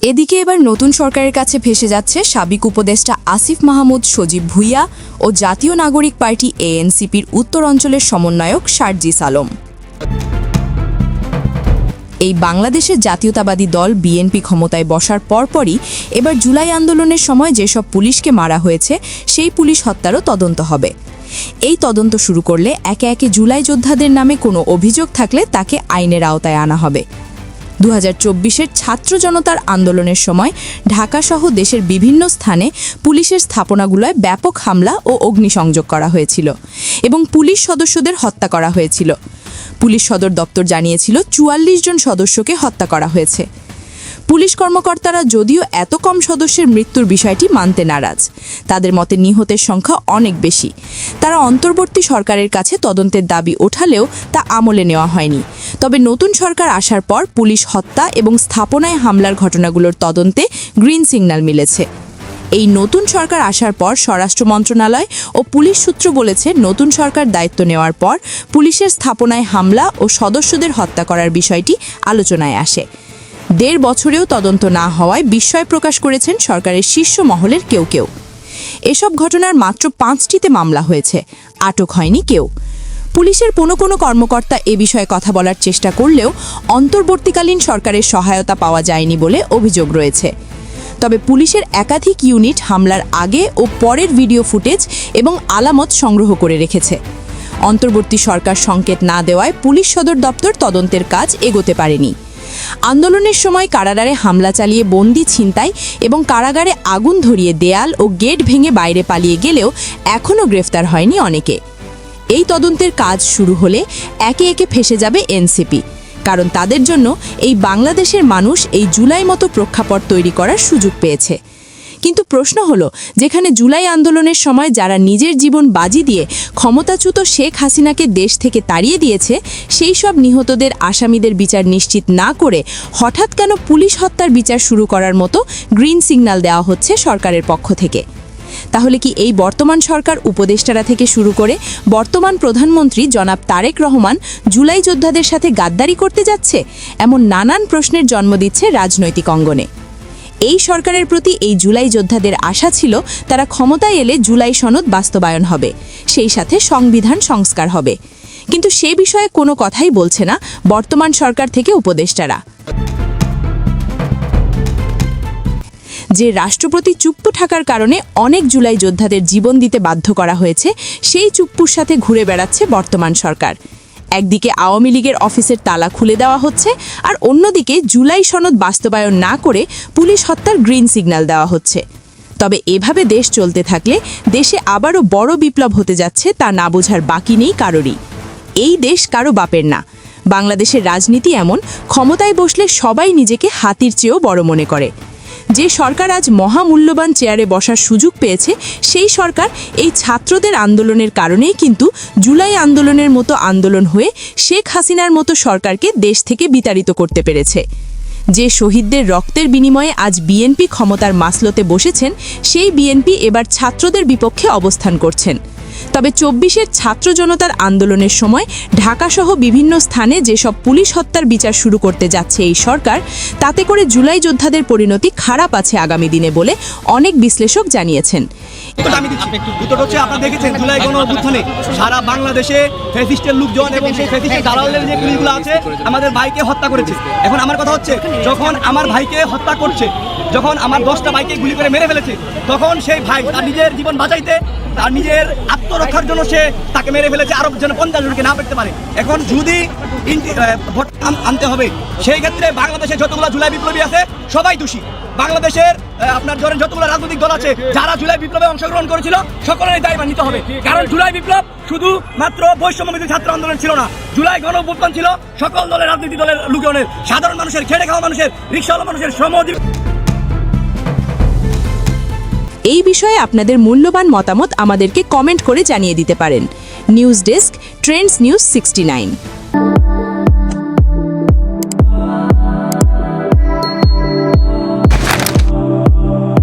এদিকে এবার নতুন সরকারের কাছে ভেসে যাচ্ছে সাবেক উপদেষ্টা আসিফ মাহমুদ সজীব ভুইয়া ও জাতীয় নাগরিক পার্টি এএনসিপির উত্তর অঞ্চলের সমন্বয়ক শারজিস আলম। এই বাংলাদেশের জাতীয়তাবাদী দল বিএনপি ক্ষমতায় বসার পরপরই এবার জুলাই আন্দোলনের সময় যেসব পুলিশকে মারা হয়েছে সেই পুলিশ হত্যারও তদন্ত হবে। এই তদন্ত শুরু করলে একে একে জুলাই যোদ্ধাদের নামে কোনো অভিযোগ থাকলে তাকে আইনের আওতায় আনা হবে। 2024-এর ছাত্র জনতার আন্দোলনের সময় ঢাকাসহ দেশের বিভিন্ন স্থানে পুলিশের স্থাপনাগুলোয় ব্যাপক হামলা ও অগ্নিসংযোগ করা হয়েছিল এবং পুলিশ সদস্যদের হত্যা করা হয়েছিল। পুলিশ সদর দপ্তর জানিয়েছিল 44 জন সদস্যকে হত্যা করা হয়েছে। পুলিশ কর্মকর্তারা যদিও এত কম সদস্যের মৃত্যুর বিষয়টি মানতে নারাজ। তাদের মতে নিহতের সংখ্যা অনেক বেশি। তারা অন্তর্বর্তী সরকারের কাছে তদন্তের দাবি ওঠালেও তা আমলে নেওয়া হয়নি। তবে নতুন সরকার আসার পর পুলিশ হত্যা এবং স্থাপনায় হামলার ঘটনাগুলোর তদন্তে গ্রিন সিগন্যাল মিলেছে। এই নতুন সরকার আসার পর স্বরাষ্ট্র মন্ত্রণালয় ও পুলিশ সূত্র বলেছে, নতুন সরকার দায়িত্ব নেওয়ার পর পুলিশের স্থাপনায় হামলা ও সদস্যদের হত্যা করার বিষয়টি আলোচনায় আসে। 1.5 বছরেও তদন্ত না হওয়ায় বিস্ময় প্রকাশ করেছেন সরকারের শীর্ষ মহলের কেউ। এসব ঘটনার মাত্র 5টিতে মামলা হয়েছে, আটক হয়নি কেউ। পুলিশের কোনো কর্মকর্তা এ বিষয়ে কথা বলার চেষ্টা করলেও অন্তর্বর্তীকালীন সরকারের সহায়তা পাওয়া যায়নি বলে অভিযোগ রয়েছে। তবে পুলিশের একাধিক ইউনিট হামলার আগে ও পরের ভিডিও ফুটেজ এবং আলামত সংগ্রহ করে রেখেছে। অন্তর্বর্তী সরকার সংকেত না দেওয়ায় পুলিশ সদর দপ্তর তদন্তের কাজ এগোতে পারেনি। আন্দোলনের সময় কারাগারে হামলা চালিয়ে বন্দি ছিনতাই এবং কারাগারে আগুন ধরিয়ে দেয়াল ও গেট ভেঙে বাইরে পালিয়ে গেলেও এখনও গ্রেফতার হয়নি অনেকে। এই তদন্তের কাজ শুরু হলে একে একে ফেঁসে যাবে এনসিপি, কারণ তাদের জন্য এই বাংলাদেশের মানুষ এই জুলাই মতো প্রেক্ষাপট তৈরি করার সুযোগ পেয়েছে। কিন্তু প্রশ্ন হলো, যেখানে জুলাই আন্দোলনের সময় যারা নিজের জীবন বাজি দিয়ে ক্ষমতাচ্যুত শেখ হাসিনাকে দেশ থেকে তাড়িয়ে দিয়েছে, সেই সব নিহতদের আসামিদের বিচার নিশ্চিত না করে হঠাৎ কেন পুলিশ হত্যার বিচার শুরু করার মতো গ্রিন সিগন্যাল দেওয়া হচ্ছে সরকারের পক্ষ থেকে? তাহলে কি এই বর্তমান সরকার উপদেষ্টারা থেকে শুরু করে বর্তমান প্রধানমন্ত্রী জনাব তারেক রহমান জুলাই যোদ্ধাদের সাথে গাদ্দারি করতে যাচ্ছে? এমন নানান প্রশ্নের জন্ম দিচ্ছে রাজনৈতিক অঙ্গনে। এই সরকারের প্রতি এই জুলাই যোদ্ধাদের আশা ছিল তারা ক্ষমতায় এলে জুলাই সনদ বাস্তবায়ন হবে, সেই সাথে সংবিধান সংস্কার হবে। কিন্তু সে বিষয়ে কোনো কথাই বলছে না বর্তমান সরকার থেকে উপদেষ্টারা। যে রাষ্ট্রপতি চুপ্পু থাকার কারণে অনেক জুলাই যোদ্ধাদের জীবন দিতে বাধ্য করা হয়েছে, সেই চুপ্পুর সাথে ঘুরে বেড়াচ্ছে বর্তমান সরকার। একদিকে আওয়ামী লীগের অফিসের তালা খুলে দেওয়া হচ্ছে, আর অন্যদিকে জুলাই সনদ বাস্তবায়ন না করে পুলিশ হত্যার গ্রিন সিগন্যাল দেওয়া হচ্ছে। তবে এভাবে দেশ চলতে থাকলে দেশে আবারও বড় বিপ্লব হতে যাচ্ছে তা না বোঝার বাকি নেই কারোরই। এই দেশ কারো বাপের না। বাংলাদেশের রাজনীতি এমন, ক্ষমতায় বসলে সবাই নিজেকে হাতির চেয়েও বড় মনে করে। যে সরকার আজ মহামূল্যবান চেয়ারে বসার সুযোগ পেয়েছে, সেই সরকার এই ছাত্রদের আন্দোলনের কারণেই কিন্তু জুলাই আন্দোলনের মতো আন্দোলন হয়ে শেখ হাসিনার মতো সরকারকে দেশ থেকে বিতাড়িত করতে পেরেছে। যে শহীদদের রক্তের বিনিময়ে আজ বিএনপি ক্ষমতার মাসলতে বসেছেন, সেই বিএনপি এবার ছাত্রদের বিপক্ষে অবস্থান করছেন। তবে 24-এর ছাত্র জনতার আন্দোলনের সময় ঢাকাসহ বিভিন্ন স্থানে যেসব পুলিশ হত্যার বিচার শুরু করতে যাচ্ছে এই সরকার, তাতে করে জুলাই যোদ্ধাদের পরিণতি খারাপ আছে আগামী দিনে বলে অনেক বিশ্লেষক জানিয়েছেন। আপনারা দেখেছেন জুলাই গণঅভ্যুত্থানে সারা বাংলাদেশে ফ্যাসিস্টের লোকজন এবং সেই ফ্যাসিস্টের দালালের যে পুলিশগুলো আছে আমাদের ভাইকে হত্যা করেছে। এখন আমার কথা হচ্ছে, যখন আমার ভাইকে হত্যা করছে, যখন আমার 10টা ভাইকে গুলি করে মেরে ফেলেছে, তখন সেই ভাই তার নিজের জীবন বাঁচাইতে, তার নিজের আত্মরক্ষার জন্য সে তাকে মেরে ফেলেছে, আরো যেন 50 জনকে না পেতে পারে। এখন যদি ভোট আনতে হবে, সেই ক্ষেত্রে বাংলাদেশে যতগুলো জুলাই বিপ্লবী আছে সবাই দোষী। বাংলাদেশের আপনার ধরেন যতগুলো রাজনৈতিক দল আছে যারা জুলাই বিপ্লবে অংশগ্রহণ করেছিল, সকলের দায়ভার নিতে হবে। কারণ জুলাই বিপ্লব শুধু মাত্র বৈষম্যবিরোধী ছাত্র আন্দোলন ছিল না, জুলাই গণঅভ্যুত্থান ছিল সকল দলের রাজনৈতিক দলের লোকজনের, সাধারণ মানুষের, খেটে খাওয়া মানুষের, রিকশাওয়ালা মানুষের শ্রমজীবী। এই বিষয়ে আপনাদের মূল্যবান মতামত আমাদেরকে কমেন্ট করে জানিয়ে দিতে পারেন। News desk, Trends news 69।